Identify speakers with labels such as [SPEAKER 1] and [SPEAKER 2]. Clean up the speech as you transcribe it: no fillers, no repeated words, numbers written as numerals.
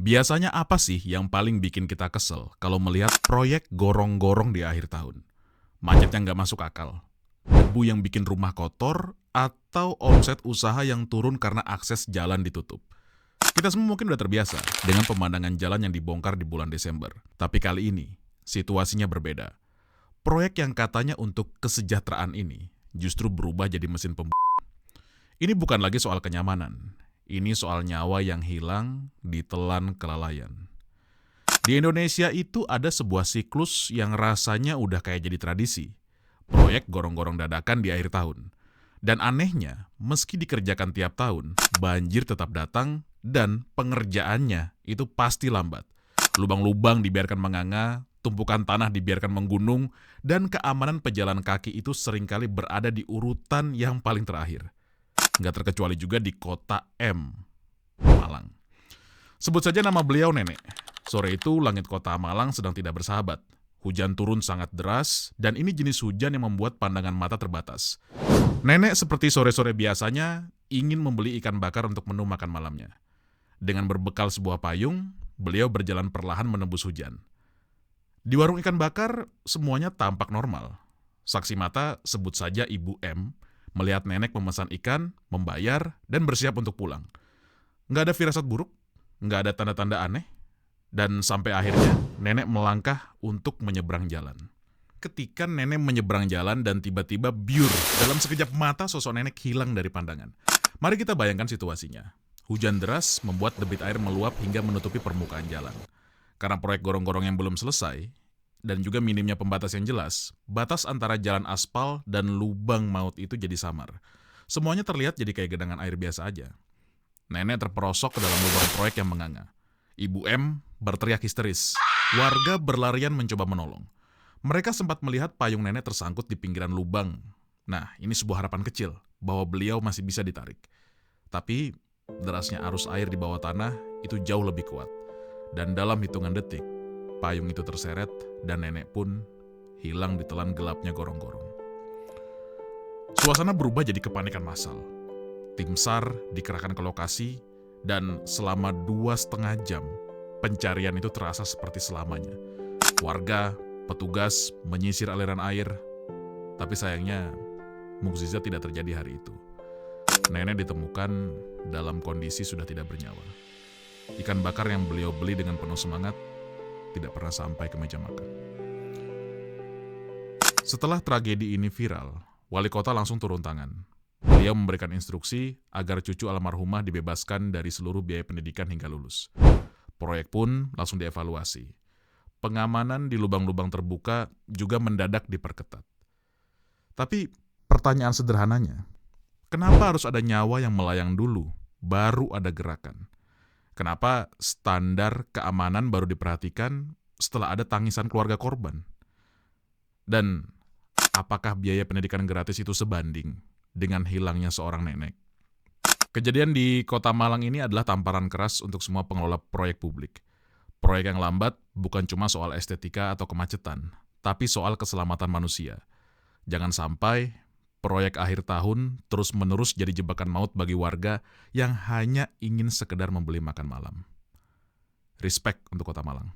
[SPEAKER 1] Biasanya apa sih yang paling bikin kita kesel kalau melihat proyek gorong-gorong di akhir tahun? Macet yang nggak masuk akal, debu yang bikin rumah kotor, atau omset usaha yang turun karena akses jalan ditutup. Kita semua mungkin udah terbiasa dengan pemandangan jalan yang dibongkar di bulan Desember. Tapi kali ini, situasinya berbeda. Proyek yang katanya untuk kesejahteraan ini justru berubah jadi mesin pembunuh. Ini bukan lagi soal kenyamanan. Ini soal nyawa yang hilang ditelan kelalaian. Di Indonesia itu ada sebuah siklus yang rasanya udah kayak jadi tradisi. Proyek gorong-gorong dadakan di akhir tahun. Dan anehnya, meski dikerjakan tiap tahun, banjir tetap datang dan pengerjaannya itu pasti lambat. Lubang-lubang dibiarkan menganga, tumpukan tanah dibiarkan menggunung, dan keamanan pejalan kaki itu seringkali berada di urutan yang paling terakhir. Nggak terkecuali juga di kota M, Malang. Sebut saja nama beliau Nenek. Sore itu langit kota Malang sedang tidak bersahabat. Hujan turun sangat deras, dan ini jenis hujan yang membuat pandangan mata terbatas. Nenek seperti sore-sore biasanya ingin membeli ikan bakar untuk menu makan malamnya. Dengan berbekal sebuah payung, beliau berjalan perlahan menembus hujan. Di warung ikan bakar, semuanya tampak normal. Saksi mata sebut saja Ibu M, melihat nenek memesan ikan, membayar, dan bersiap untuk pulang. Nggak ada firasat buruk, nggak ada tanda-tanda aneh, dan sampai akhirnya nenek melangkah untuk menyeberang jalan. Ketika nenek menyeberang jalan dan tiba-tiba biur, dalam sekejap mata sosok nenek hilang dari pandangan. Mari kita bayangkan situasinya. Hujan deras membuat debit air meluap hingga menutupi permukaan jalan. Karena proyek gorong-gorong yang belum selesai, dan juga minimnya pembatas yang jelas, batas antara jalan aspal dan lubang maut itu jadi samar. Semuanya terlihat jadi kayak genangan air biasa aja. Nenek terperosok ke dalam lubang proyek yang menganga. Ibu M berteriak histeris. Warga berlarian mencoba menolong. Mereka sempat melihat payung nenek tersangkut di pinggiran lubang. Nah, ini sebuah harapan kecil bahwa beliau masih bisa ditarik. Tapi derasnya arus air di bawah tanah itu jauh lebih kuat. Dan dalam hitungan detik, payung itu terseret dan nenek pun hilang ditelan gelapnya gorong-gorong. Suasana berubah jadi kepanikan massal. Tim SAR dikerahkan ke lokasi dan selama 2,5 jam pencarian itu terasa seperti selamanya. Warga, petugas menyisir aliran air, tapi sayangnya mukjizat tidak terjadi hari itu. Nenek ditemukan dalam kondisi sudah tidak bernyawa. Ikan bakar yang beliau beli dengan penuh semangat tidak pernah sampai ke meja makan. Setelah tragedi ini viral, wali kota langsung turun tangan. Beliau memberikan instruksi agar cucu almarhumah dibebaskan dari seluruh biaya pendidikan hingga lulus. Proyek pun langsung dievaluasi. Pengamanan di lubang-lubang terbuka juga mendadak diperketat. Tapi pertanyaan sederhananya, kenapa harus ada nyawa yang melayang dulu, baru ada gerakan? Kenapa standar keamanan baru diperhatikan setelah ada tangisan keluarga korban? Dan apakah biaya pendidikan gratis itu sebanding dengan hilangnya seorang nenek? Kejadian di kota Malang ini adalah tamparan keras untuk semua pengelola proyek publik. Proyek yang lambat bukan cuma soal estetika atau kemacetan, tapi soal keselamatan manusia. Jangan sampai proyek akhir tahun terus-menerus jadi jebakan maut bagi warga yang hanya ingin sekedar membeli makan malam. Respect untuk Kota Malang.